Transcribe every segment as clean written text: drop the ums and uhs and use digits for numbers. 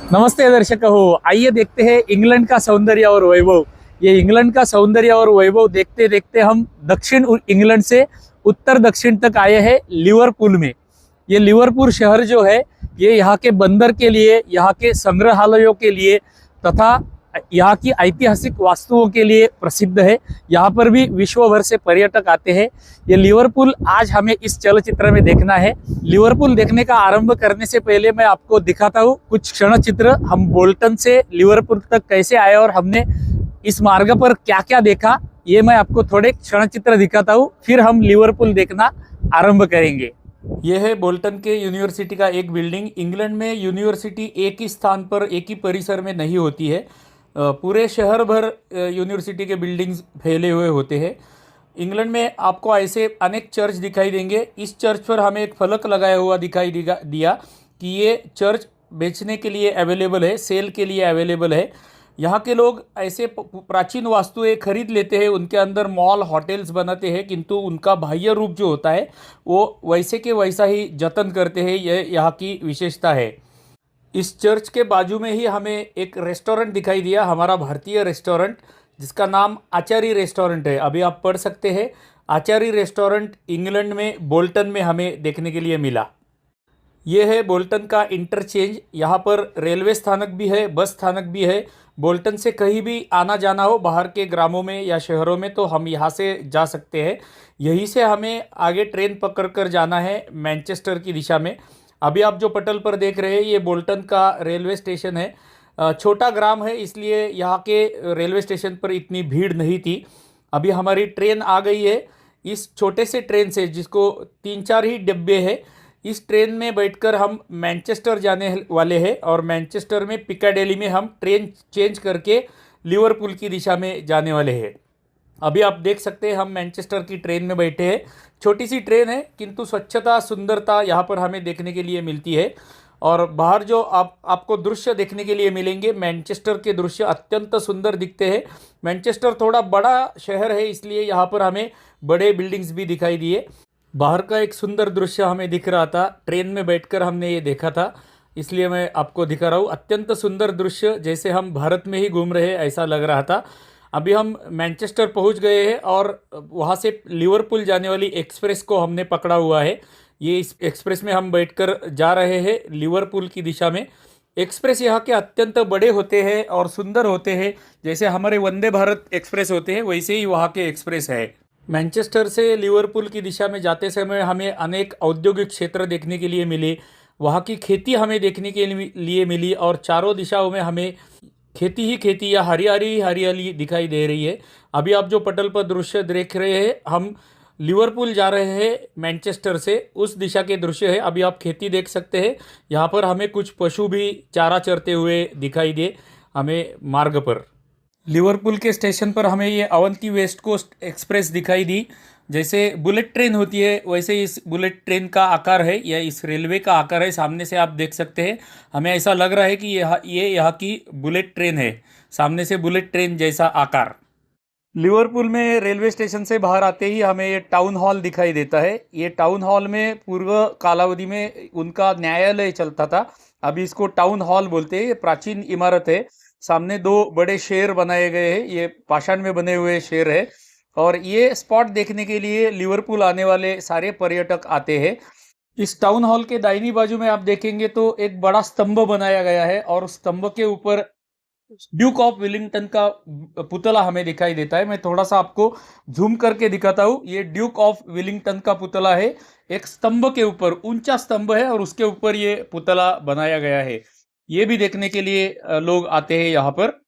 नमस्ते दर्शक हो, आइए देखते हैं इंग्लैंड का सौंदर्य और वैभव। ये इंग्लैंड का सौंदर्य और वैभव देखते देखते हम दक्षिण इंग्लैंड से उत्तर दक्षिण तक आए हैं लिवरपूल में। ये लिवरपूल शहर जो है ये यहाँ के बंदर के लिए, यहाँ के संग्रहालयों के लिए तथा यहाँ की ऐतिहासिक वास्तुओं के लिए प्रसिद्ध है। यहाँ पर भी विश्व भर से पर्यटक आते हैं। ये लिवरपूल आज हमें इस चलचित्र में देखना है। लिवरपूल देखने का आरंभ करने से पहले मैं आपको दिखाता हूँ कुछ क्षण चित्र। हम बोल्टन से लिवरपूल तक कैसे आए और हमने इस मार्ग पर क्या क्या देखा, ये मैं आपको थोड़े क्षण चित्र दिखाता हूँ, फिर हम लिवरपूल देखना आरंभ करेंगे। यह है बोल्टन के यूनिवर्सिटी का एक बिल्डिंग। इंग्लैंड में यूनिवर्सिटी एक ही स्थान पर, एक ही परिसर में नहीं होती है। पूरे शहर भर यूनिवर्सिटी के बिल्डिंग्स फैले हुए होते हैं। इंग्लैंड में आपको ऐसे अनेक चर्च दिखाई देंगे। इस चर्च पर हमें एक फलक लगाया हुआ दिखाई दिया कि ये चर्च बेचने के लिए अवेलेबल है, सेल के लिए अवेलेबल है। यहाँ के लोग ऐसे प्राचीन वास्तुएं खरीद लेते हैं, उनके अंदर मॉल, होटल्स बनाते हैं, किंतु उनका बाह्य रूप जो होता है वो वैसे के वैसा ही जतन करते हैं। यह यहाँ की विशेषता है। इस चर्च के बाजू में ही हमें एक रेस्टोरेंट दिखाई दिया, हमारा भारतीय रेस्टोरेंट, जिसका नाम आचारी रेस्टोरेंट है। अभी आप पढ़ सकते हैं, आचारी रेस्टोरेंट इंग्लैंड में बोल्टन में हमें देखने के लिए मिला। ये है बोल्टन का इंटरचेंज। यहाँ पर रेलवे स्थानक भी है, बस स्थानक भी है। बोल्टन से कहीं भी आना जाना हो बाहर के ग्रामों में या शहरों में तो हम यहाँ से जा सकते हैं। यहीं से हमें आगे ट्रेन पकड़कर जाना है मैनचेस्टर की दिशा में। अभी आप जो पटल पर देख रहे हैं ये बोल्टन का रेलवे स्टेशन है। छोटा ग्राम है, इसलिए यहाँ के रेलवे स्टेशन पर इतनी भीड़ नहीं थी। अभी हमारी ट्रेन आ गई है। इस छोटे से ट्रेन से, जिसको 3-4 ही डिब्बे हैं, इस ट्रेन में बैठकर हम मैनचेस्टर जाने वाले हैं और मैनचेस्टर में पिकाडेली में हम ट्रेन चेंज करके लिवरपूल की दिशा में जाने वाले हैं। अभी आप देख सकते हैं हम मैनचेस्टर की ट्रेन में बैठे हैं। छोटी सी ट्रेन है, किंतु स्वच्छता, सुंदरता यहाँ पर हमें देखने के लिए मिलती है। और बाहर जो आपको दृश्य देखने के लिए मिलेंगे, मैनचेस्टर के दृश्य अत्यंत सुंदर दिखते हैं। मैनचेस्टर थोड़ा बड़ा शहर है, इसलिए यहाँ पर हमें बड़े बिल्डिंग्स भी दिखाई दिए। बाहर का एक सुंदर दृश्य हमें दिख रहा था, ट्रेन में बैठकर हमने ये देखा था, इसलिए मैं आपको दिखा रहा हूँ। अत्यंत सुंदर दृश्य, जैसे हम भारत में ही घूम रहे हैं ऐसा लग रहा था। अभी हम मैनचेस्टर पहुंच गए हैं और वहाँ से लिवरपूल जाने वाली एक्सप्रेस को हमने पकड़ा हुआ है। ये इस एक्सप्रेस में हम बैठकर जा रहे हैं लिवरपूल की दिशा में। एक्सप्रेस यहाँ के अत्यंत बड़े होते हैं और सुंदर होते हैं। जैसे हमारे वंदे भारत एक्सप्रेस होते हैं वैसे ही वहाँ के एक्सप्रेस है। मैनचेस्टर से लिवरपूल की दिशा में जाते समय हमें अनेक औद्योगिक क्षेत्र देखने के लिए मिले। वहाँ की खेती हमें देखने के लिए मिली और चारों दिशाओं में हमें खेती ही खेती या हरियाली हरियाली दिखाई दे रही है। अभी आप जो पटल पर दृश्य देख रहे हैं, हम लिवरपूल जा रहे हैं मैनचेस्टर से, उस दिशा के दृश्य है। अभी आप खेती देख सकते हैं। यहाँ पर हमें कुछ पशु भी चारा चरते हुए दिखाई दे हमें मार्ग पर। लिवरपूल के स्टेशन पर हमें ये अवंती वेस्ट कोस्ट एक्सप्रेस दिखाई दी। जैसे बुलेट ट्रेन होती है वैसे इस बुलेट ट्रेन का आकार है या इस रेलवे का आकार है। सामने से आप देख सकते हैं, हमें ऐसा लग रहा है कि ये यहाँ की बुलेट ट्रेन है। सामने से बुलेट ट्रेन जैसा आकार। लिवरपूल में रेलवे स्टेशन से बाहर आते ही हमें ये टाउन हॉल दिखाई देता है। ये टाउन हॉल में पूर्व कालावधि में उनका न्यायालय चलता था, अभी इसको टाउन हॉल बोलते हैं। ये प्राचीन इमारत है। सामने 2 बड़े शेर बनाए गए हैं, ये पाषाण में बने हुए शेर है। और ये स्पॉट देखने के लिए लिवरपूल आने वाले सारे पर्यटक आते हैं। इस टाउन हॉल के दाहिनी बाजू में आप देखेंगे तो एक बड़ा स्तंभ बनाया गया है और उस स्तंभ के ऊपर ड्यूक ऑफ वेलिंगटन का पुतला हमें दिखाई देता है। मैं थोड़ा सा आपको जूम करके दिखाता हूँ। ये ड्यूक ऑफ वेलिंगटन का पुतला है। एक स्तंभ के ऊपर, ऊंचा स्तंभ है और उसके ऊपर ये पुतला बनाया गया है। ये भी देखने के लिए लोग आते हैं यहाँ पर।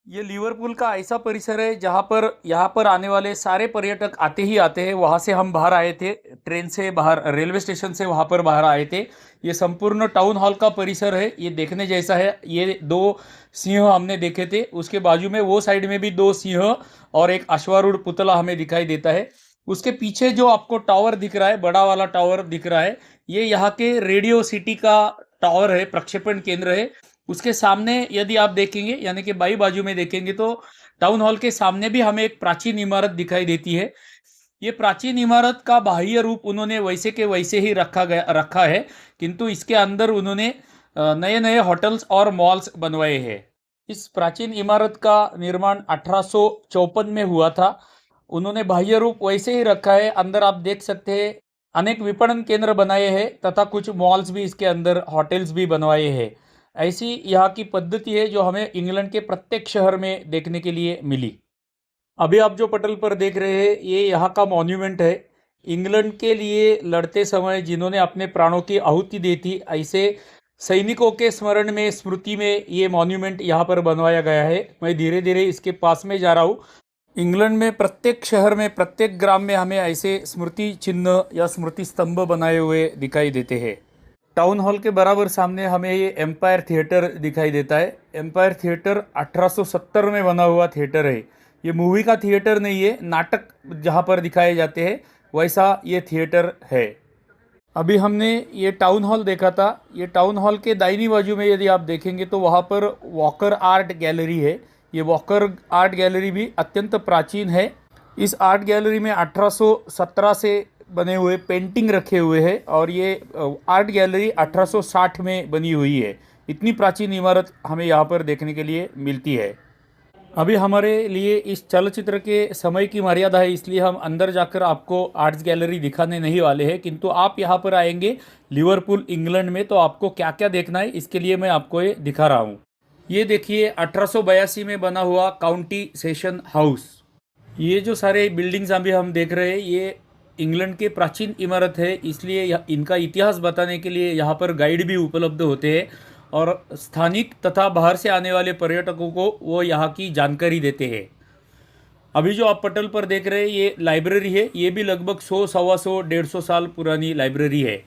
ये लिवरपूल का ऐसा परिसर है जहाँ पर यहाँ पर आने वाले सारे पर्यटक आते ही आते हैं। वहाँ से हम बाहर आए थे, ट्रेन से बाहर, रेलवे स्टेशन से वहाँ पर बाहर आए थे। ये संपूर्ण टाउन हॉल का परिसर है, ये देखने जैसा है। ये 2 सिंह हमने देखे थे, उसके बाजू में वो साइड में भी 2 सिंह और एक अश्वारूढ़ पुतला हमें दिखाई देता है। उसके पीछे जो आपको टावर दिख रहा है, बड़ा वाला टावर दिख रहा है, ये यहाँ के रेडियो सिटी का टावर है, प्रक्षेपण केंद्र है। उसके सामने यदि आप देखेंगे, यानी कि बाई बाजू में देखेंगे, तो टाउन हॉल के सामने भी हमें एक प्राचीन इमारत दिखाई देती है। ये प्राचीन इमारत का बाह्य रूप उन्होंने वैसे के वैसे ही रखा है, किंतु इसके अंदर उन्होंने नए नए होटल्स और मॉल्स बनवाए हैं। इस प्राचीन इमारत का निर्माण 1854 में हुआ था। उन्होंने बाह्य रूप वैसे ही रखा है। अंदर आप देख सकते हैं अनेक विपणन केंद्र बनाए हैं तथा कुछ मॉल्स भी इसके अंदर, होटल्स भी बनवाए हैं। ऐसी यहाँ की पद्धति है जो हमें इंग्लैंड के प्रत्येक शहर में देखने के लिए मिली। अभी आप जो पटल पर देख रहे हैं ये यहाँ का मॉन्यूमेंट है। इंग्लैंड के लिए लड़ते समय जिन्होंने अपने प्राणों की आहुति दी थी, ऐसे सैनिकों के स्मरण में, स्मृति में ये मॉन्यूमेंट यहाँ पर बनवाया गया है। मैं धीरे धीरे इसके पास में जा रहा हूँ। इंग्लैंड में प्रत्येक शहर में, प्रत्येक ग्राम में हमें ऐसे स्मृति चिन्ह या स्मृति स्तंभ बनाए हुए दिखाई देते हैं। टाउन हॉल के बराबर सामने हमें ये एम्पायर थिएटर दिखाई देता है। एम्पायर थिएटर 1870 में बना हुआ थिएटर है। ये मूवी का थिएटर नहीं है, नाटक जहाँ पर दिखाए जाते हैं वैसा ये थिएटर है। अभी हमने ये टाउन हॉल देखा था। ये टाउन हॉल के दाहिनी बाजू में यदि आप देखेंगे तो वहाँ पर वॉकर आर्ट गैलरी है। ये वॉकर आर्ट गैलरी भी अत्यंत प्राचीन है। इस आर्ट गैलरी में 1817 से बने हुए पेंटिंग रखे हुए हैं और ये आर्ट गैलरी 1860 में बनी हुई है। इतनी प्राचीन इमारत हमें यहाँ पर देखने के लिए मिलती है। अभी हमारे लिए इस चलचित्र के समय की मर्यादा है, इसलिए हम अंदर जाकर आपको आर्ट्स गैलरी दिखाने नहीं वाले हैं। किंतु आप यहाँ पर आएंगे लिवरपूल इंग्लैंड में तो आपको क्या क्या देखना है इसके लिए मैं आपको ये दिखा रहा हूँ। ये देखिए 1882 में बना हुआ काउंटी सेशन हाउस। ये जो सारे बिल्डिंग्स अभी हम देख रहे हैं ये इंग्लैंड के प्राचीन इमारत है, इसलिए इनका इतिहास बताने के लिए यहाँ पर गाइड भी उपलब्ध होते हैं और स्थानिक तथा बाहर से आने वाले पर्यटकों को वो यहाँ की जानकारी देते हैं। अभी जो आप पटल पर देख रहे हैं ये लाइब्रेरी है। ये भी लगभग 100, 125, 150 साल पुरानी लाइब्रेरी है।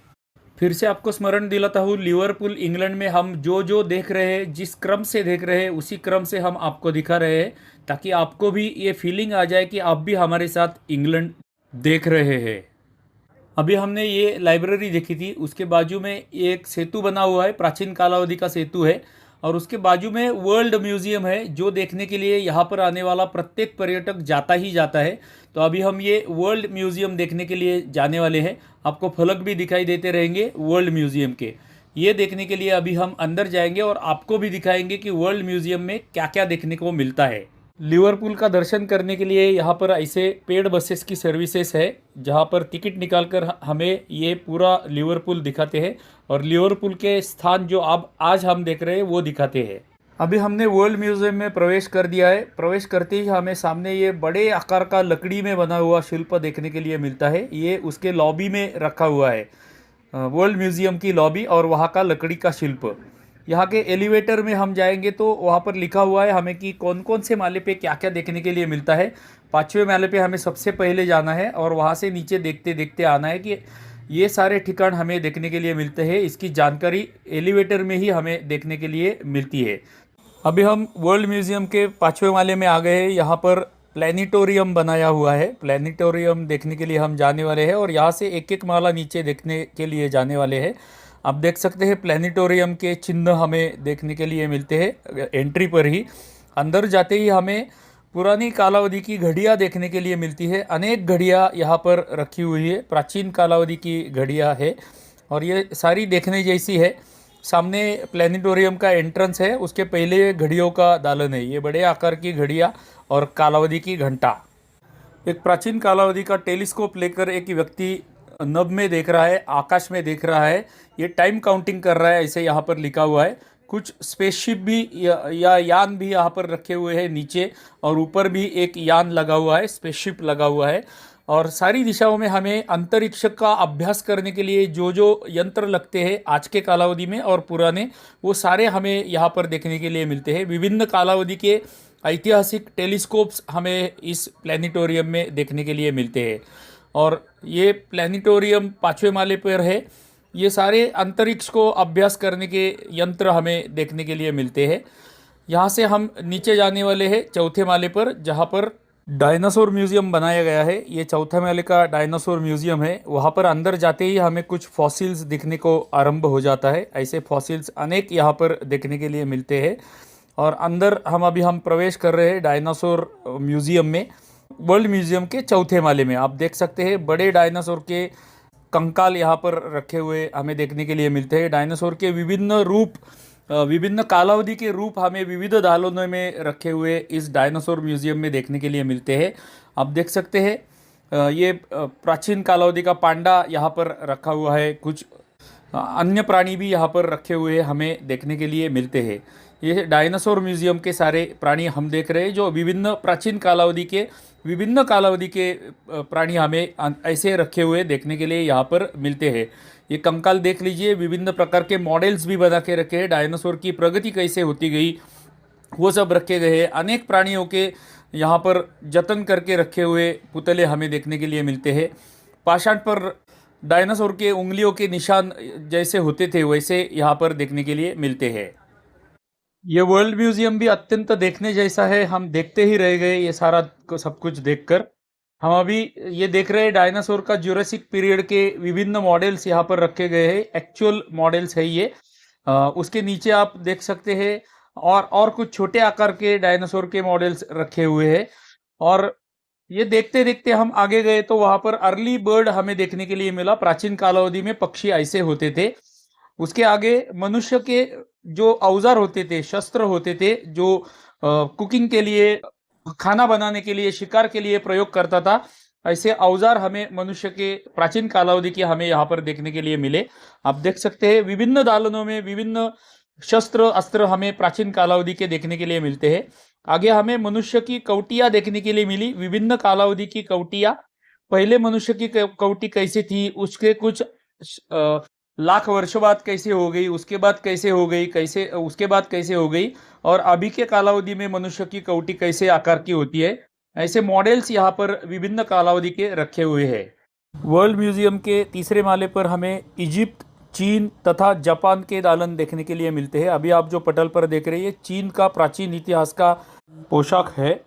फिर से आपको स्मरण दिलाता हूँ, लिवरपूल इंग्लैंड में हम जो जो देख रहे हैं, जिस क्रम से देख रहे हैं उसी क्रम से हम आपको दिखा रहे हैं, ताकि आपको भी ये फीलिंग आ जाए कि आप भी हमारे साथ इंग्लैंड देख रहे हैं। अभी हमने ये लाइब्रेरी देखी थी, उसके बाजू में एक सेतु बना हुआ है, प्राचीन कालावधि का सेतु है और उसके बाजू में वर्ल्ड म्यूजियम है जो देखने के लिए यहाँ पर आने वाला प्रत्येक पर्यटक जाता ही जाता है। तो अभी हम ये वर्ल्ड म्यूजियम देखने के लिए जाने वाले हैं। आपको फलक भी दिखाई देते रहेंगे वर्ल्ड म्यूजियम के। ये देखने के लिए अभी हम अंदर जाएंगे और आपको भी दिखाएंगे कि वर्ल्ड म्यूजियम में क्या क्या देखने को मिलता है। लिवरपूल का दर्शन करने के लिए यहाँ पर ऐसे पेड बसेस की सर्विसेज है जहाँ पर टिकट निकालकर हमें ये पूरा लिवरपूल दिखाते हैं और लिवरपूल के स्थान जो अब आज हम देख रहे हैं वो दिखाते हैं। अभी हमने वर्ल्ड म्यूजियम में प्रवेश कर दिया है। प्रवेश करते ही हमें सामने ये बड़े आकार का लकड़ी में बना हुआ शिल्प देखने के लिए मिलता है। ये उसके लॉबी में रखा हुआ है, वर्ल्ड म्यूजियम की लॉबी, और वहाँ का लकड़ी का शिल्प। यहाँ के एलिवेटर में हम जाएंगे तो वहाँ पर लिखा हुआ है हमें कि कौन कौन से माले पे क्या क्या देखने के लिए मिलता है। 5वें माले पे हमें सबसे पहले जाना है और वहाँ से नीचे देखते देखते आना है कि ये सारे ठिकान हमें देखने के लिए मिलते हैं। इसकी जानकारी एलिवेटर में ही हमें देखने के लिए मिलती है। अभी हम वर्ल्ड म्यूजियम के 5वें माले में आ गए हैं। यहाँ पर प्लैनेटोरियम बनाया हुआ है। प्लैनेटोरियम देखने के लिए हम जाने वाले हैं और यहाँ से एक एक माला नीचे देखने के लिए जाने वाले हैं। आप देख सकते हैं प्लैनेटोरियम के चिन्ह हमें देखने के लिए मिलते हैं एंट्री पर ही। अंदर जाते ही हमें पुरानी कालावधि की घड़ियाँ देखने के लिए मिलती है। अनेक घड़ियाँ यहाँ पर रखी हुई है, प्राचीन कालावधि की घड़ियाँ है और ये सारी देखने जैसी है। सामने प्लैनेटोरियम का एंट्रेंस है, उसके पहले घड़ियों का दालन है। ये बड़े आकार की घड़ियाँ और कालावधि की घंटा। एक प्राचीन कालावधि का टेलीस्कोप लेकर एक व्यक्ति नभ में देख रहा है, आकाश में देख रहा है। ये टाइम काउंटिंग कर रहा है, ऐसे यहाँ पर लिखा हुआ है। कुछ स्पेसशिप भी या यान भी यहाँ पर रखे हुए हैं नीचे, और ऊपर भी एक यान लगा हुआ है, स्पेसशिप लगा हुआ है। और सारी दिशाओं में हमें अंतरिक्ष का अभ्यास करने के लिए जो जो यंत्र लगते हैं आज के कालावधि में और पुराने, वो सारे हमें यहाँ पर देखने के लिए मिलते हैं। विभिन्न कालावधि के ऐतिहासिक टेलीस्कोप्स हमें इस प्लैनेटोरियम में देखने के लिए मिलते हैं। और ये प्लैनेटोरियम 5वें माले पर है। ये सारे अंतरिक्ष को अभ्यास करने के यंत्र हमें देखने के लिए मिलते हैं। यहाँ से हम नीचे जाने वाले हैं 4थे माले पर, जहाँ पर डायनासोर म्यूजियम बनाया गया है। ये 4थे माले का डायनासोर म्यूजियम है। वहाँ पर अंदर जाते ही हमें कुछ फॉसिल्स दिखने को आरंभ हो जाता है। ऐसे फॉसिल्स अनेक यहाँ पर देखने के लिए मिलते हैं। और अंदर हम प्रवेश कर रहे हैं डायनासोर म्यूजियम में। वर्ल्ड म्यूजियम के 4थे माले में आप देख सकते हैं बड़े डायनासोर के कंकाल यहाँ पर रखे हुए हमें देखने के लिए मिलते हैं। डायनासोर के विभिन्न रूप, विभिन्न कालावधि के रूप हमें विविध दालनों में रखे हुए इस डायनासोर म्यूजियम में देखने के लिए मिलते हैं। आप देख सकते हैं ये प्राचीन कालावधि का पांडा यहाँ पर रखा हुआ है। कुछ अन्य प्राणी भी यहाँ पर रखे हुए हमें देखने के लिए मिलते हैं। ये डायनासोर म्यूजियम के सारे प्राणी हम देख रहे हैं जो विभिन्न प्राचीन कालावधि के, विभिन्न कालावधि के प्राणी हमें ऐसे रखे हुए देखने के लिए यहाँ पर मिलते हैं। ये कंकाल देख लीजिए, विभिन्न प्रकार के मॉडल्स भी बना के रखे हैं। डायनासोर की प्रगति कैसे होती गई वो सब रखे गए हैं। अनेक प्राणियों के यहाँ पर जतन करके रखे हुए पुतले हमें देखने के लिए मिलते हैं। पाषाण पर डायनासोर के उंगलियों के निशान जैसे होते थे वैसे यहाँ पर देखने के लिए मिलते हैं। ये वर्ल्ड म्यूजियम भी अत्यंत देखने जैसा है, हम देखते ही रह गए ये सारा सब कुछ देखकर। हम अभी ये देख रहे हैं डायनासोर का ज्यूरासिक पीरियड के विभिन्न मॉडल्स यहाँ पर रखे गए हैं। एक्चुअल मॉडल्स है ये। उसके नीचे आप देख सकते हैं और कुछ छोटे आकार के डायनासोर के मॉडल्स रखे हुए हैं। और ये देखते देखते हम आगे गए तो वहां पर अर्ली बर्ड हमें देखने के लिए मिला। प्राचीन कालावधि में पक्षी ऐसे होते थे। उसके आगे मनुष्य के जो औजार होते थे, शस्त्र होते थे, जो कुकिंग के लिए, खाना बनाने के लिए, शिकार के लिए प्रयोग करता था, ऐसे औजार हमें मनुष्य के प्राचीन कालावधि के हमें यहाँ पर देखने के लिए मिले। आप देख सकते हैं विभिन्न दालनों में विभिन्न शस्त्र अस्त्र हमें प्राचीन कालावधि के देखने के लिए मिलते हैं। आगे हमें मनुष्य की कवटियां देखने के लिए मिली, विभिन्न कालावधि की कवटियां। पहले मनुष्य की कवटी कैसी थी, उसके कुछ लाख वर्षों बाद कैसे हो गई, उसके बाद कैसे हो गई, कैसे उसके बाद कैसे हो गई, और अभी के कालावधि में मनुष्य की कवटी कैसे आकार की होती है, ऐसे मॉडल्स यहाँ पर विभिन्न कालावधि के रखे हुए हैं। वर्ल्ड म्यूजियम के तीसरे माले पर हमें इजिप्ट, चीन तथा जापान के दालन देखने के लिए मिलते हैं। अभी आप जो पटल पर देख रहे हैं ये चीन का प्राचीन इतिहास का पोशाक है।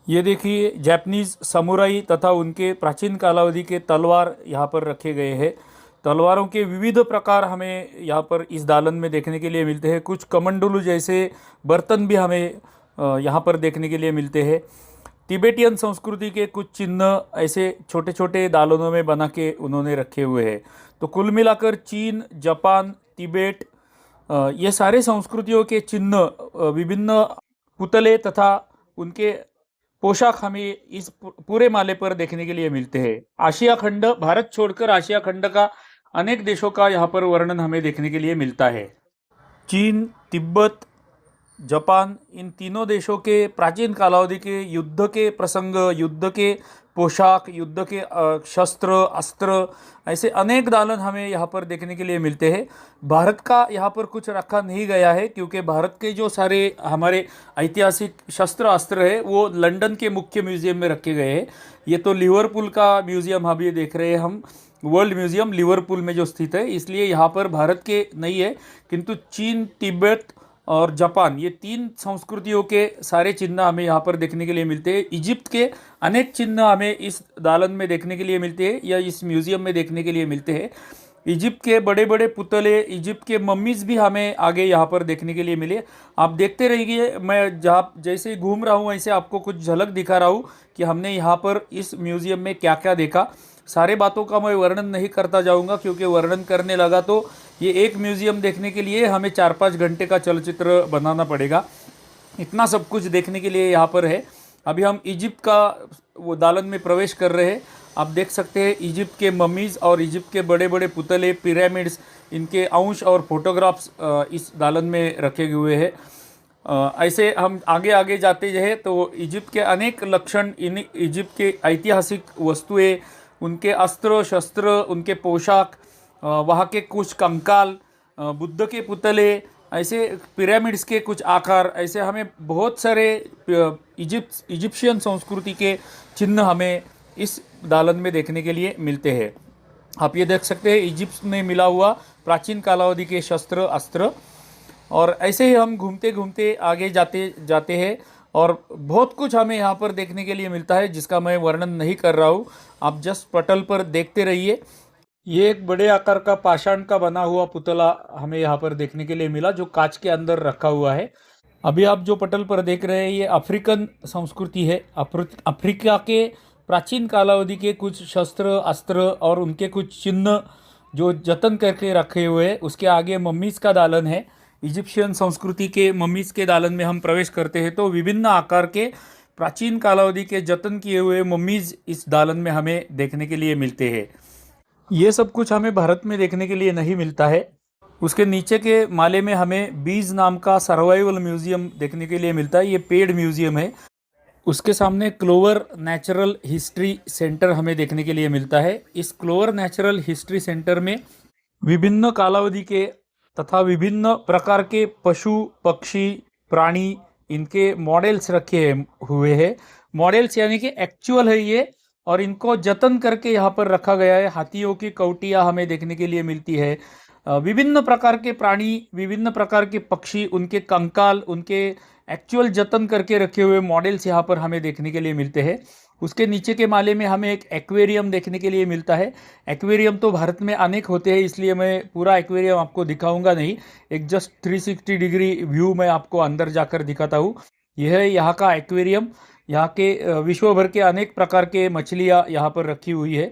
ये देखिए जापानीज समुराई तथा उनके प्राचीन कालावधि के तलवार यहाँ पर रखे गए हैं। तलवारों के विविध प्रकार हमें यहाँ पर इस दालन में देखने के लिए मिलते हैं। कुछ कमंडलू जैसे बर्तन भी हमें यहाँ पर देखने के लिए मिलते हैं। तिबेटियन संस्कृति के कुछ चिन्ह ऐसे छोटे छोटे दालनों में बना के उन्होंने रखे हुए हैं। तो कुल मिलाकर चीन, जापान, तिबेट, ये सारे संस्कृतियों के चिन्ह, विभिन्न पुतले तथा उनके पोशाक हमें इस पूरे माले पर देखने के लिए मिलते हैं। आशिया खंड, भारत छोड़कर आशिया खंड का अनेक देशों का यहाँ पर वर्णन हमें देखने के लिए मिलता है। चीन, तिब्बत, जापान, इन तीनों देशों के प्राचीन कालावधि के युद्ध के प्रसंग, युद्ध के पोशाक, युद्ध के शस्त्र अस्त्र, ऐसे अनेक दालन हमें यहाँ पर देखने के लिए मिलते हैं। भारत का यहाँ पर कुछ रखा नहीं गया है क्योंकि भारत के जो सारे हमारे ऐतिहासिक शस्त्र अस्त्र है वो लंदन के मुख्य म्यूजियम में रखे गए हैं। ये तो लिवरपूल का म्यूजियम अभी देख रहे हैं हम, वर्ल्ड म्यूजियम लिवरपूल में जो स्थित है, इसलिए यहाँ पर भारत के नहीं है, किंतु चीन, तिब्बत और जापान, ये तीन संस्कृतियों के सारे चिन्ह हमें यहाँ पर देखने के लिए मिलते हैं। इजिप्ट के अनेक चिन्ह हमें इस दालन में देखने के लिए मिलते हैं या इस म्यूजियम में देखने के लिए मिलते हैं। इजिप्ट के बड़े बड़े पुतले, इजिप्ट के मम्मीज भी हमें आगे यहाँ पर देखने के लिए मिले। आप देखते रहिए, मैं जहाँ जैसे घूम रहा हूँ ऐसे आपको कुछ झलक दिखा रहा हूँ कि हमने यहाँ पर इस म्यूजियम में क्या क्या देखा। सारे बातों का मैं वर्णन नहीं करता जाऊँगा क्योंकि वर्णन करने लगा तो ये एक म्यूजियम देखने के लिए हमें 4-5 घंटे का चलचित्र बनाना पड़ेगा। इतना सब कुछ देखने के लिए यहाँ पर है। अभी हम इजिप्ट का वो दालन में प्रवेश कर रहे हैं। आप देख सकते हैं इजिप्ट के मम्मीज़ और इजिप्ट के बड़े बड़े पुतले, पिरामिड्स, इनके अंश और फोटोग्राफ्स इस दालन में रखे हुए हैं। ऐसे हम आगे आगे जाते जाए तो इजिप्ट के अनेक लक्षण, इन इजिप्ट के ऐतिहासिक वस्तुएं, उनके अस्त्र शस्त्र, उनके पोशाक, वहाँ के कुछ कंकाल, बुद्ध के पुतले, ऐसे पिरामिड्स के कुछ आकार, ऐसे हमें बहुत सारे इजिप्शियन संस्कृति के चिन्ह हमें इस दालन में देखने के लिए मिलते हैं। आप ये देख सकते हैं इजिप्ट में मिला हुआ प्राचीन कालावधि के शस्त्र अस्त्र। और ऐसे ही हम घूमते घूमते आगे जाते जाते हैं और बहुत कुछ हमें यहाँ पर देखने के लिए मिलता है जिसका मैं वर्णन नहीं कर रहा हूँ। आप जस्ट पटल पर देखते रहिए। ये एक बड़े आकार का पाषाण का बना हुआ पुतला हमें यहाँ पर देखने के लिए मिला जो कांच के अंदर रखा हुआ है। अभी आप जो पटल पर देख रहे हैं ये अफ्रीकन संस्कृति है। अफ्रीका के प्राचीन कालावधि के कुछ शस्त्र अस्त्र और उनके कुछ चिन्ह जो जतन करके रखे हुए हैं। उसके आगे मम्मीज़ का दालन है। इजिप्शियन संस्कृति के मम्मीज़ के दालन में हम प्रवेश करते हैं तो विभिन्न आकार के प्राचीन कालावधि के जतन किए हुए मम्मीज़ इस दालन में हमें देखने के लिए मिलते हैं। ये सब कुछ हमें भारत में देखने के लिए नहीं मिलता है। उसके नीचे के माले में हमें बीज नाम का सर्वाइवल म्यूजियम देखने के लिए मिलता है। ये पेड म्यूजियम है। उसके सामने क्लोवर नेचुरल हिस्ट्री सेंटर हमें देखने के लिए मिलता है। इस क्लोवर नेचुरल हिस्ट्री सेंटर में विभिन्न कालावधि के तथा विभिन्न प्रकार के पशु पक्षी प्राणी इनके मॉडल्स रखे हुए हैं। मॉडल्स यानी कि एक्चुअल है ये, और इनको जतन करके यहाँ पर रखा गया है। हाथियों की कौटियाँ हमें देखने के लिए मिलती है। विभिन्न प्रकार के प्राणी, विभिन्न प्रकार के पक्षी, उनके कंकाल, उनके एक्चुअल जतन करके रखे हुए मॉडल्स यहाँ पर हमें देखने के लिए मिलते हैं। उसके नीचे के माले में हमें एक एक्वेरियम देखने के लिए मिलता है। एक्वेरियम तो भारत में अनेक होते हैं, इसलिए मैं पूरा एक्वेरियम आपको दिखाऊंगा नहीं। एक जस्ट 360 डिग्री व्यू मैं आपको अंदर जाकर दिखाता हूँ। यह है यहाँ का एक्वेरियम। यहाँ के विश्व भर के अनेक प्रकार के मछलियाँ यहाँ पर रखी हुई है।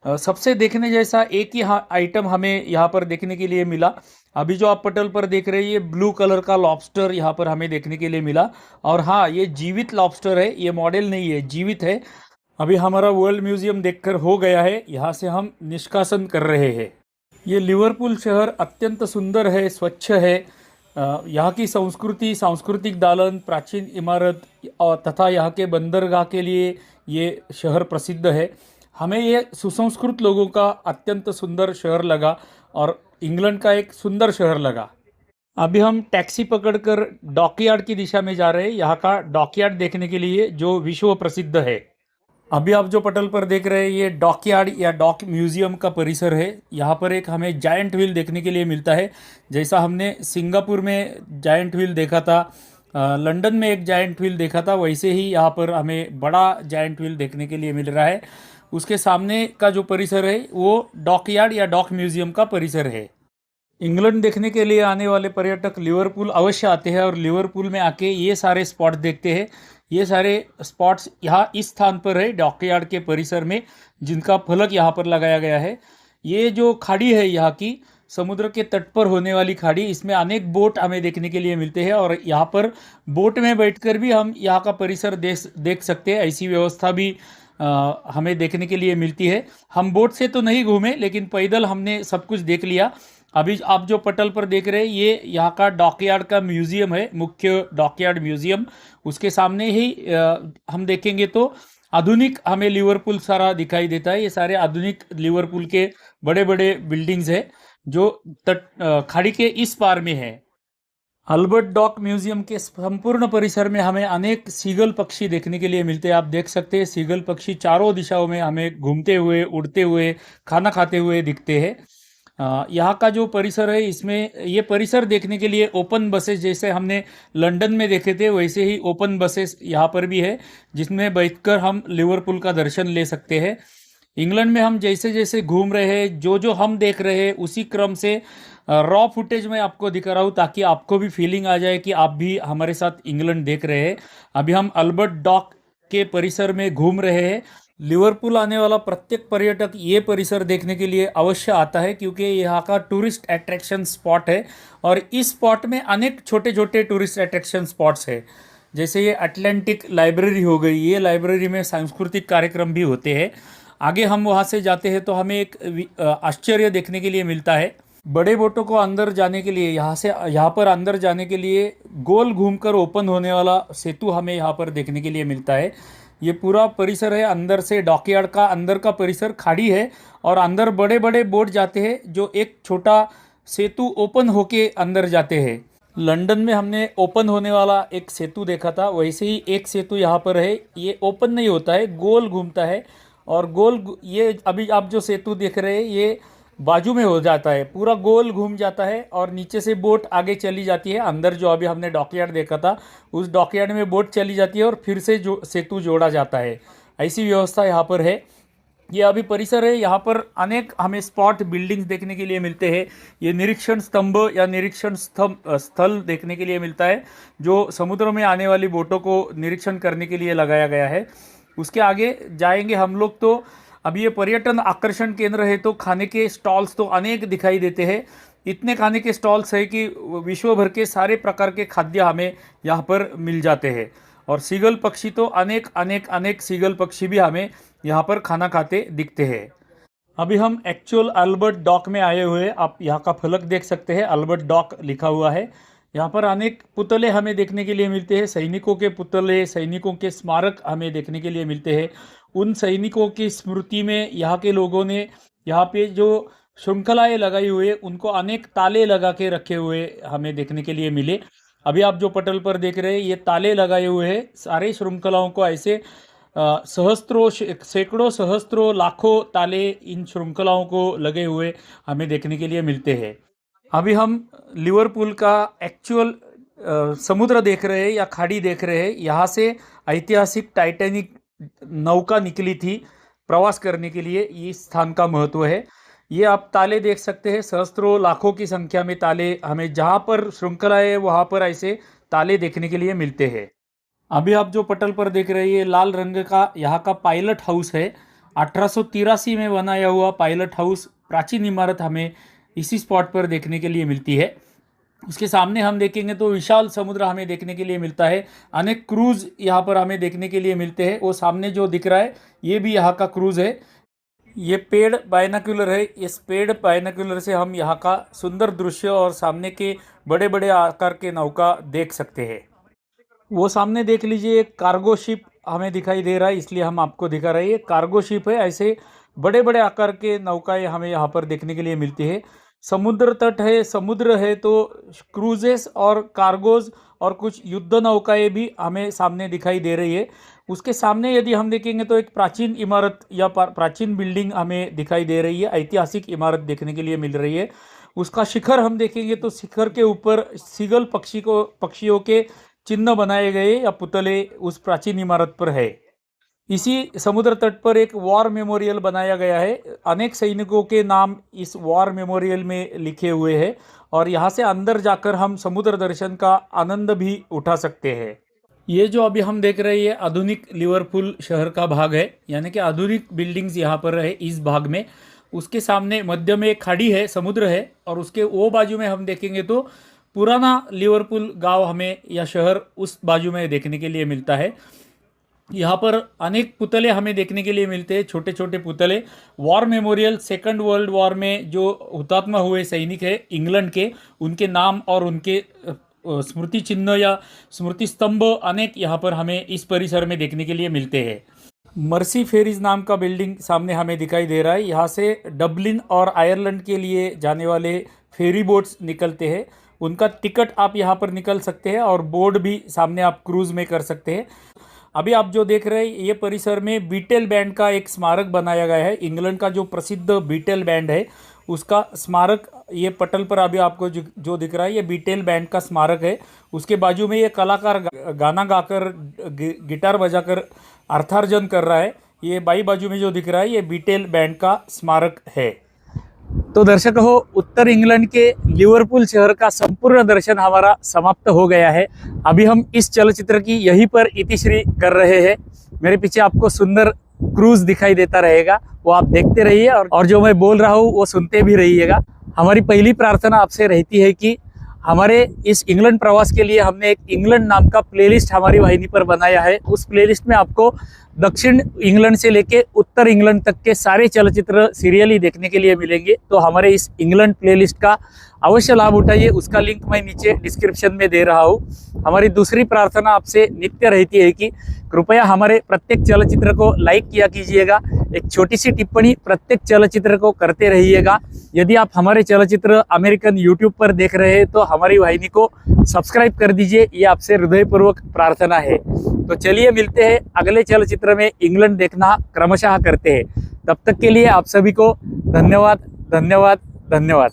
सबसे देखने जैसा एक ही आइटम हमें यहाँ पर देखने के लिए मिला। अभी जो आप पटल पर देख रहे हैं ये ब्लू कलर का लॉबस्टर यहाँ पर हमें देखने के लिए मिला। और हाँ, ये जीवित लॉबस्टर है, ये मॉडल नहीं है, जीवित है। अभी हमारा वर्ल्ड म्यूजियम देखकर हो गया है, यहाँ से हम निष्कासन कर रहे हैं। ये लिवरपूल शहर अत्यंत सुंदर है, स्वच्छ है। यहाँ की संस्कृति, सांस्कृतिक दालन, प्राचीन इमारत और तथा यहाँ के बंदरगाह के लिए ये शहर प्रसिद्ध है। हमें ये सुसंस्कृत लोगों का अत्यंत सुंदर शहर लगा और इंग्लैंड का एक सुंदर शहर लगा। अभी हम टैक्सी पकड़कर डॉकयार्ड की दिशा में जा रहे हैं, यहाँ का डॉकयार्ड देखने के लिए जो विश्व प्रसिद्ध है। अभी आप जो पटल पर देख रहे हैं ये डॉकयार्ड या डॉक म्यूजियम का परिसर है। यहाँ पर एक हमें जायंट व्हील देखने के लिए मिलता है। जैसा हमने सिंगापुर में जायंट व्हील देखा था, लंदन में एक जायंट व्हील देखा था, वैसे ही यहाँ पर हमें बड़ा जायंट व्हील देखने के लिए मिल रहा है। उसके सामने का जो परिसर है वो डॉकयार्ड या डॉक म्यूजियम का परिसर है। इंग्लैंड देखने के लिए आने वाले पर्यटक लिवरपूल अवश्य आते हैं और लिवरपूल में आके ये सारे स्पॉट देखते हैं। ये सारे स्पॉट्स यहाँ इस स्थान पर है, डॉकयार्ड के परिसर में, जिनका फलक यहाँ पर लगाया गया है। ये जो खाड़ी है यहाँ की, समुद्र के तट पर होने वाली खाड़ी, इसमें अनेक बोट हमें देखने के लिए मिलते हैं और यहाँ पर बोट में बैठकर भी हम यहाँ का परिसर देख सकते हैं। ऐसी व्यवस्था भी हमें देखने के लिए मिलती है। हम बोट से तो नहीं घूमे, लेकिन पैदल हमने सब कुछ देख लिया। अभी आप जो पटल पर देख रहे हैं ये यहाँ का डॉकयार्ड का म्यूजियम है, मुख्य डॉकयार्ड म्यूजियम। उसके सामने ही हम देखेंगे तो आधुनिक हमें लिवरपूल सारा दिखाई देता है। ये सारे आधुनिक लिवरपूल के बड़े बड़े बिल्डिंग्स है जो खाड़ी के इस पार में है। अल्बर्ट डॉक म्यूजियम के संपूर्ण परिसर में हमें अनेक सीगल पक्षी देखने के लिए मिलते हैं। आप देख सकते हैं सीगल पक्षी चारों दिशाओं में हमें घूमते हुए, उड़ते हुए, खाना खाते हुए दिखते हैं। यहाँ का जो परिसर है, इसमें ये परिसर देखने के लिए ओपन बसेस, जैसे हमने लंदन में देखे थे वैसे ही ओपन बसेस यहाँ पर भी है, जिसमें बैठकर हम लिवरपूल का दर्शन ले सकते हैं। इंग्लैंड में हम जैसे जैसे घूम रहे हैं, जो जो हम देख रहे हैं उसी क्रम से रॉ फुटेज में आपको दिखा रहा हूँ, ताकि आपको भी फीलिंग आ जाए कि आप भी हमारे साथ इंग्लैंड देख रहे हैं। अभी हम अल्बर्ट डॉक के परिसर में घूम रहे हैं। लिवरपूल आने वाला प्रत्येक पर्यटक ये परिसर देखने के लिए अवश्य आता है, क्योंकि यहाँ का टूरिस्ट अट्रैक्शन स्पॉट है और इस स्पॉट में अनेक छोटे छोटे टूरिस्ट अट्रैक्शन स्पॉट्स है। जैसे ये अटलांटिक लाइब्रेरी हो गई, ये लाइब्रेरी में सांस्कृतिक कार्यक्रम भी होते हैं। आगे हम वहाँ से जाते हैं तो हमें एक आश्चर्य देखने के लिए मिलता है। बड़े बोटों को अंदर जाने के लिए, यहाँ पर अंदर जाने के लिए गोल घूमकर ओपन होने वाला सेतु हमें यहाँ पर देखने के लिए मिलता है। ये पूरा परिसर है, अंदर से डॉकयार्ड का अंदर का परिसर खाड़ी है और अंदर बड़े बड़े बोट जाते हैं जो एक छोटा सेतु ओपन होके अंदर जाते हैं। लंदन में हमने ओपन होने वाला एक सेतु देखा था, वैसे ही एक सेतु यहाँ पर है। ये ओपन नहीं होता है, गोल घूमता है और गोल, ये अभी आप जो सेतु देख रहे हैं ये बाजू में हो जाता है, पूरा गोल घूम जाता है और नीचे से बोट आगे चली जाती है। अंदर जो अभी हमने डॉकयार्ड देखा था उस डॉकयार्ड में बोट चली जाती है और फिर से जो सेतु जोड़ा जाता है। ऐसी व्यवस्था यहाँ पर है। ये अभी परिसर है, यहाँ पर अनेक हमें स्पॉट बिल्डिंग्स देखने के लिए मिलते हैं। ये निरीक्षण स्तंभ या निरीक्षण स्थल देखने के लिए मिलता है, जो समुद्र में आने वाली बोटों को निरीक्षण करने के लिए लगाया गया है। उसके आगे जाएंगे हम लोग तो अब ये पर्यटन आकर्षण केंद्र है, तो खाने के स्टॉल्स तो अनेक दिखाई देते हैं। इतने खाने के स्टॉल्स है कि विश्व भर के सारे प्रकार के खाद्य हमें यहाँ पर मिल जाते हैं। और सीगल पक्षी तो अनेक अनेक अनेक सीगल पक्षी भी हमें यहाँ पर खाना खाते दिखते हैं। अभी हम एक्चुअल अल्बर्ट डॉक में आए हुए, आप यहाँ का फलक देख सकते हैं, अल्बर्ट डॉक लिखा हुआ है। यहाँ पर अनेक पुतले हमें देखने के लिए मिलते हैं, सैनिकों के पुतले, सैनिकों के स्मारक हमें देखने के लिए मिलते हैं। उन सैनिकों की स्मृति में यहाँ के लोगों ने यहाँ पे जो श्रृंखलाएं लगाई हुई है उनको अनेक ताले लगा के रखे हुए हमें देखने के लिए मिले। अभी आप जो पटल पर देख रहे हैं ये ताले लगाए हुए हैं, सारे श्रृंखलाओं को ऐसे सहस्त्रों सैकड़ों सहस्त्रों लाखों ताले इन श्रृंखलाओं को लगे हुए हमें देखने के लिए मिलते हैं। अभी हम लिवरपूल का एक्चुअल समुद्र देख रहे हैं या खाड़ी देख रहे हैं। यहाँ से ऐतिहासिक टाइटैनिक नौका निकली थी प्रवास करने के लिए, इस स्थान का महत्व है। ये आप ताले देख सकते हैं, सहस्त्रों लाखों की संख्या में ताले हमें जहाँ पर श्रृंखला है वहाँ पर ऐसे ताले देखने के लिए मिलते हैं। अभी आप जो पटल पर देख रहे हैं ये लाल रंग का यहाँ का पायलट हाउस है। 1883 में बनाया हुआ पायलट हाउस, प्राचीन इमारत हमें इसी स्पॉट पर देखने के लिए मिलती है। उसके सामने हम देखेंगे तो विशाल समुद्र हमें देखने के लिए मिलता है। अनेक क्रूज यहाँ पर हमें देखने के लिए मिलते हैं। वो सामने जो दिख रहा है ये भी यहाँ का क्रूज है। ये पेड़ बायनाक्यूलर है, इस पेड़ बायनाक्यूलर से हम यहाँ का सुंदर दृश्य और सामने के बड़े बड़े आकार के नौका देख सकते हैं। वो सामने देख लीजिए, एक कार्गो शिप हमें दिखाई दे रहा है, इसलिए हम आपको दिखा रहे हैं। ये कार्गो शिप है, ऐसे बड़े बड़े आकार के नौकाएं हमें यहाँ पर देखने के लिए मिलती है। समुद्र तट है, समुद्र है तो क्रूजेस और कार्गोज और कुछ युद्ध नौकाएं भी हमें सामने दिखाई दे रही है। उसके सामने यदि हम देखेंगे तो एक प्राचीन इमारत या प्राचीन बिल्डिंग हमें दिखाई दे रही है, ऐतिहासिक इमारत देखने के लिए मिल रही है। उसका शिखर हम देखेंगे तो शिखर के ऊपर सीगल पक्षियों के चिन्ह बनाए गए या पुतले उस प्राचीन इमारत पर है। इसी समुद्र तट पर एक वॉर मेमोरियल बनाया गया है, अनेक सैनिकों के नाम इस वॉर मेमोरियल में लिखे हुए हैं और यहाँ से अंदर जाकर हम समुद्र दर्शन का आनंद भी उठा सकते हैं। ये जो अभी हम देख रहे हैं आधुनिक लिवरपूल शहर का भाग है, यानी कि आधुनिक बिल्डिंग्स यहाँ पर है इस भाग में। उसके सामने मध्य में एक खाड़ी है, समुद्र है, और उसके वो बाजू में हम देखेंगे तो पुराना लिवरपूल गांव हमें या शहर उस बाजू में देखने के लिए मिलता है। यहाँ पर अनेक पुतले हमें देखने के लिए मिलते हैं, छोटे छोटे पुतले। War memorial, second world war में जो हुतात्मा हुए सैनिक है इंग्लैंड के, उनके नाम और उनके स्मृति चिन्ह या स्मृति स्तंभ अनेक यहाँ पर हमें इस परिसर में देखने के लिए मिलते हैं। मर्सी फेरीज नाम का बिल्डिंग सामने हमें दिखाई दे रहा है। यहाँ से डबलिन और आयरलैंड के लिए जाने वाले फेरी बोट्स निकलते हैं, उनका टिकट आप यहाँ पर निकल सकते हैं और बोर्ड भी सामने आप क्रूज में कर सकते हैं। अभी आप जो देख रहे हैं ये परिसर में बीटल बैंड का एक स्मारक बनाया गया है। इंग्लैंड का जो प्रसिद्ध बीटल बैंड है उसका स्मारक ये पटल पर अभी आपको जो दिख रहा है ये बीटल बैंड का स्मारक है। उसके बाजू में ये कलाकार गाना गाकर गिटार बजाकर अर्थार्जन कर रहा है। ये बाई बाजू में जो दिख रहा है ये बीटल बैंड का स्मारक है। तो दर्शक हो, उत्तर इंग्लैंड के लिवरपूल शहर का संपूर्ण दर्शन हमारा समाप्त हो गया है। अभी हम इस चलचित्र की यहीं पर इतिश्री कर रहे हैं। मेरे पीछे आपको सुंदर क्रूज दिखाई देता रहेगा, वो आप देखते रहिए और जो मैं बोल रहा हूँ वो सुनते भी रहिएगा। हमारी पहली प्रार्थना आपसे रहती है कि हमारे इस इंग्लैंड प्रवास के लिए हमने एक इंग्लैंड नाम का प्लेलिस्ट हमारी वाहिनी पर बनाया है। उस प्लेलिस्ट में आपको दक्षिण इंग्लैंड से लेके उत्तर इंग्लैंड तक के सारे चलचित्र सीरियली देखने के लिए मिलेंगे। तो हमारे इस इंग्लैंड प्लेलिस्ट का अवश्य लाभ उठाइए, उसका लिंक मैं नीचे डिस्क्रिप्शन में दे रहा हूँ। हमारी दूसरी प्रार्थना आपसे नित्य रहती है कि कृपया हमारे प्रत्येक चलचित्र को लाइक किया कीजिएगा, एक छोटी सी टिप्पणी प्रत्येक चलचित्र को करते रहिएगा। यदि आप हमारे चलचित्र अमेरिकन यूट्यूब पर देख रहे हैं तो हमारी वाहिनी को सब्सक्राइब कर दीजिए, ये आपसे हृदयपूर्वक प्रार्थना है। तो चलिए मिलते हैं अगले चलचित्र में, इंग्लैंड देखना क्रमशः करते हैं। तब तक के लिए आप सभी को धन्यवाद धन्यवाद धन्यवाद।